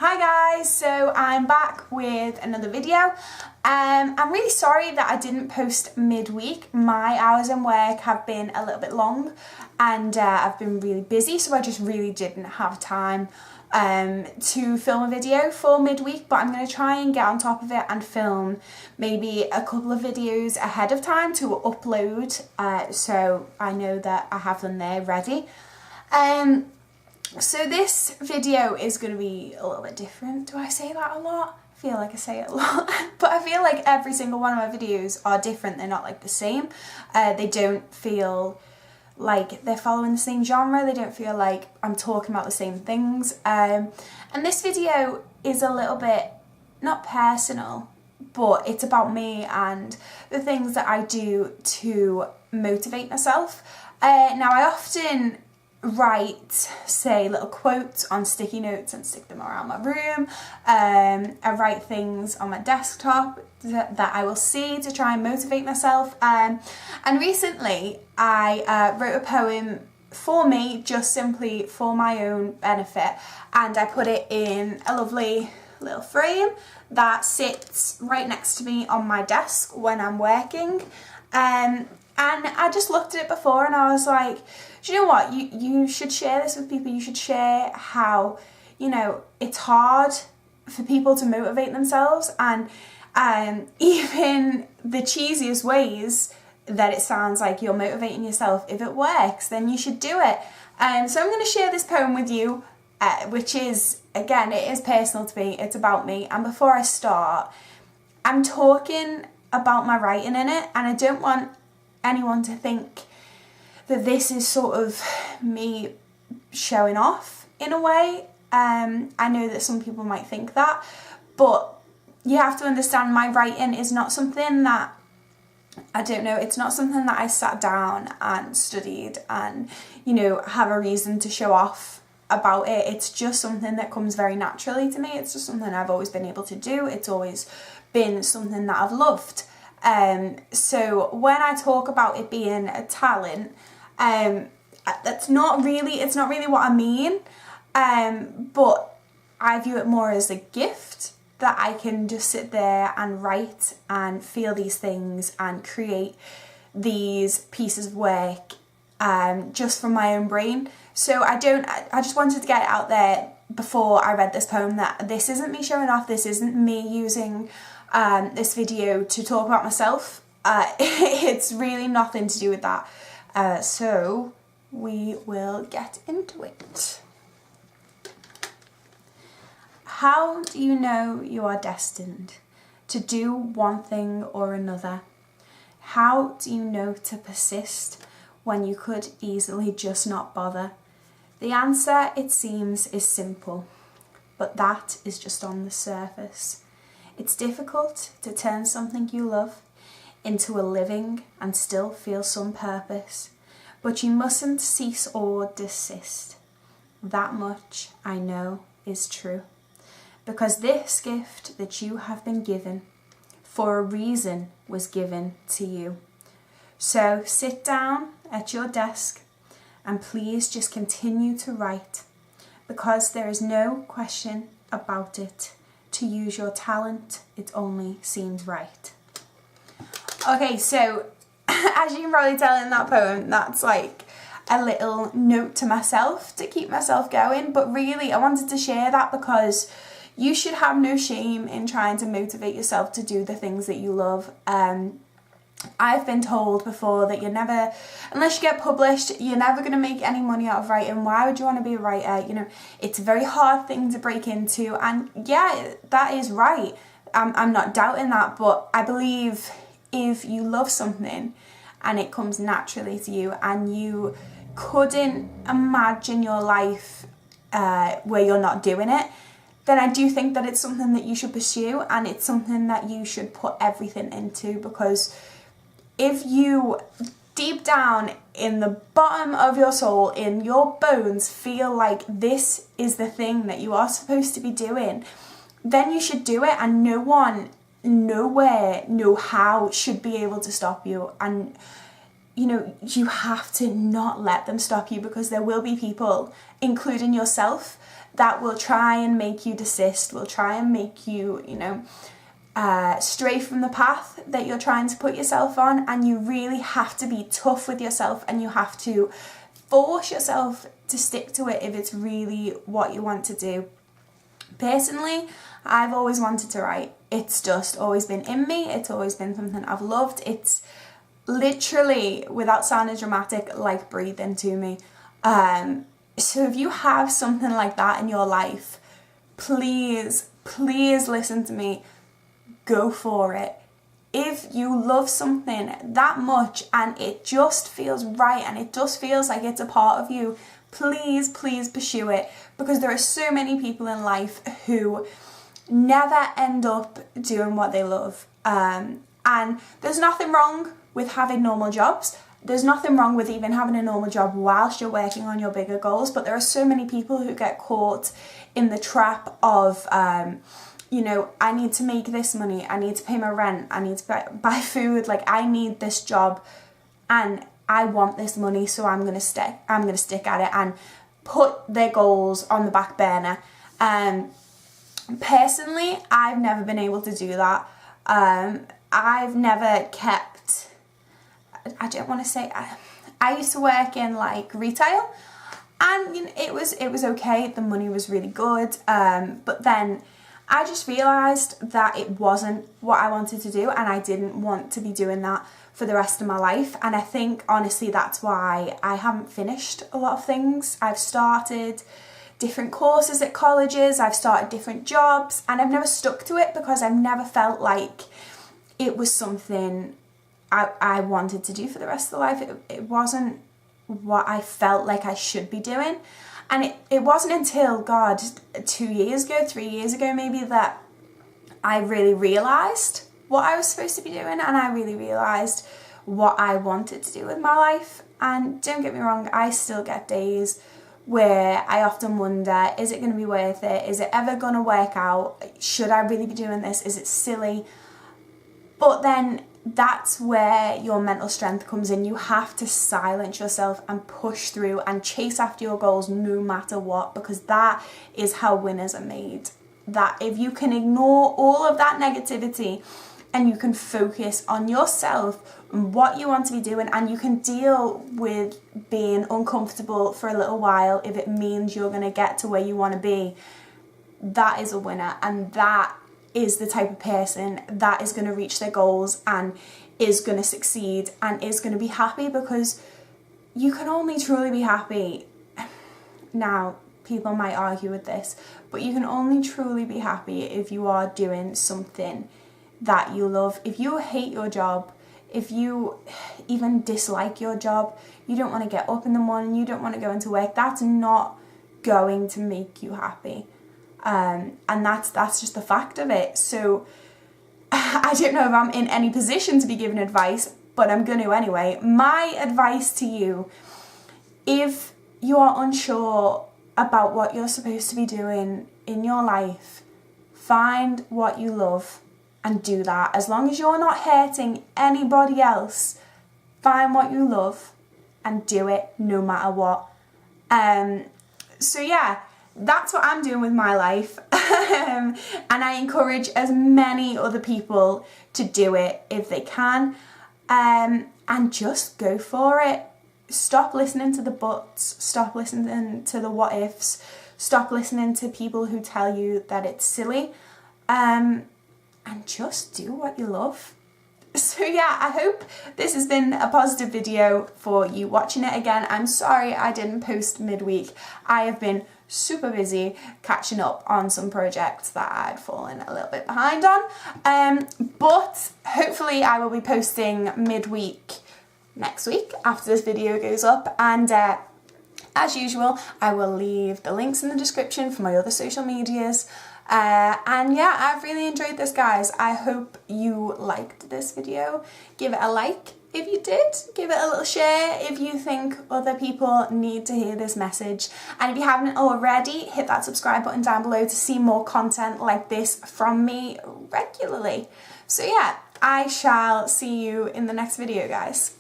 Hi guys, so I'm back with another video. I'm really sorry that I didn't post midweek. My hours in work have been a little bit long and I've been really busy, so I just really didn't have time to film a video for midweek, but I'm going to try and get on top of it and film maybe a couple of videos ahead of time to upload, so I know that I have them there ready. So this video is going to be a little bit different. Do I say that a lot? I feel like I say it a lot, but I feel like every single one of my videos are different. They're not like the same. They don't feel like they're following the same genre. They don't feel like I'm talking about the same things. And this video is a little bit, not personal, but it's about me and the things that I do to motivate myself. Now I often write, say, little quotes on sticky notes and stick them around my room. I write things on my desktop that I will see to try and motivate myself. And recently I wrote a poem for me, just simply for my own benefit, and I put it in a lovely little frame that sits right next to me on my desk when I'm working. And I just looked at it before and I was like, do you know what, you should share this with people. You should share how, you know, it's hard for people to motivate themselves, and even the cheesiest ways that it sounds like you're motivating yourself, if it works, then you should do it. So I'm going to share this poem with you, which is, again, it is personal to me, it's about me. And before I start, I'm talking about my writing in it, and I don't want anyone to think that this is sort of me showing off in a way. I know that some people might think that, but you have to understand my writing is not something that, I don't know, it's not something that I sat down and studied and, you know, have a reason to show off about it. It's just something that comes very naturally to me. It's just something I've always been able to do. It's always been something that I've loved. So when I talk about it being a talent, it's not really what I mean, but I view it more as a gift that I can just sit there and write and feel these things and create these pieces of work just from my own brain. So I just wanted to get it out there before I read this poem that this isn't me showing off, this isn't me using this video to talk about myself. It's really nothing to do with that. So we will get into it. How do you know you are destined to do one thing or another? How do you know to persist when you could easily just not bother? The answer, it seems, is simple, but that is just on the surface. It's difficult to turn something you love into a living and still feel some purpose, but you mustn't cease or desist. That much I know is true, because this gift that you have been given for a reason was given to you. So sit down at your desk and please just continue to write, because there is no question about it. To use your talent, it only seems right. Okay, so as you can probably tell in that poem, that's like a little note to myself to keep myself going. But really, I wanted to share that because you should have no shame in trying to motivate yourself to do the things that you love. I've been told before that you're never, unless you get published, you're never going to make any money out of writing. Why would you want to be a writer? You know, it's a very hard thing to break into. And yeah, that is right. I'm not doubting that, but I believe if you love something and it comes naturally to you and you couldn't imagine your life where you're not doing it, then I do think that it's something that you should pursue, and it's something that you should put everything into, because if you deep down in the bottom of your soul, in your bones, feel like this is the thing that you are supposed to be doing, then you should do it, and no one, nowhere, no how should be able to stop you. And you know, you have to not let them stop you, because there will be people, including yourself, that will try and make you desist, will try and make you, you know, stray from the path that you're trying to put yourself on. And you really have to be tough with yourself, and you have to force yourself to stick to it if it's really what you want to do. Personally, I've always wanted to write. It's just always been in me. It's always been something I've loved. It's literally, without sounding dramatic, like breathing to me. So if you have something like that in your life, please, please listen to me. Go for it. If you love something that much and it just feels right and it just feels like it's a part of you, please, please pursue it, because there are so many people in life who never end up doing what they love. And there's nothing wrong with having normal jobs. There's nothing wrong with even having a normal job whilst you're working on your bigger goals, but there are so many people who get caught in the trap of, you know, I need to make this money, I need to pay my rent, I need to buy food, like I need this job and I want this money, so I'm gonna stick at it and put their goals on the back burner. Personally, I've never been able to do that. I've never kept, I don't want to say, I used to work in like retail, and you know, it was okay, the money was really good, but then I just realised that it wasn't what I wanted to do, and I didn't want to be doing that for the rest of my life. And I think honestly that's why I haven't finished a lot of things. I've started different courses at colleges, I've started different jobs, and I've never stuck to it because I've never felt like it was something I wanted to do for the rest of the life. It wasn't what I felt like I should be doing. And it wasn't until, God, 2 years ago, 3 years ago maybe, that I really realised what I was supposed to be doing, and I really realised what I wanted to do with my life. And don't get me wrong, I still get days where I often wonder, is it going to be worth it? Is it ever going to work out? Should I really be doing this? Is it silly? But then that's where your mental strength comes in. You have to silence yourself and push through and chase after your goals no matter what, because that is how winners are made. That if you can ignore all of that negativity and you can focus on yourself and what you want to be doing, and you can deal with being uncomfortable for a little while if it means you're going to get to where you want to be, that is a winner. And that is the type of person that is going to reach their goals and is going to succeed and is going to be happy, because you can only truly be happy. Now, people might argue with this, but you can only truly be happy if you are doing something that you love. If you hate your job, if you even dislike your job, you don't want to get up in the morning, you don't want to go into work, that's not going to make you happy. And that's just the fact of it. So I don't know if I'm in any position to be giving advice, but I'm going to anyway. My advice to you, if you are unsure about what you're supposed to be doing in your life, find what you love and do that. As long as you're not hurting anybody else, find what you love and do it no matter what. So yeah, that's what I'm doing with my life. And I encourage as many other people to do it if they can. And just go for it. Stop listening to the buts. Stop listening to the what ifs. Stop listening to people who tell you that it's silly. And just do what you love. So yeah, I hope this has been a positive video for you watching it again. I'm sorry I didn't post midweek. I have been super busy catching up on some projects that I'd fallen a little bit behind on. But hopefully I will be posting midweek next week after this video goes up. And as usual, I will leave the links in the description for my other social medias. And yeah, I've really enjoyed this, guys. I hope you liked this video. Give it a like if you did. Give it a little share if you think other people need to hear this message. And if you haven't already, hit that subscribe button down below to see more content like this from me regularly. So yeah, I shall see you in the next video, guys.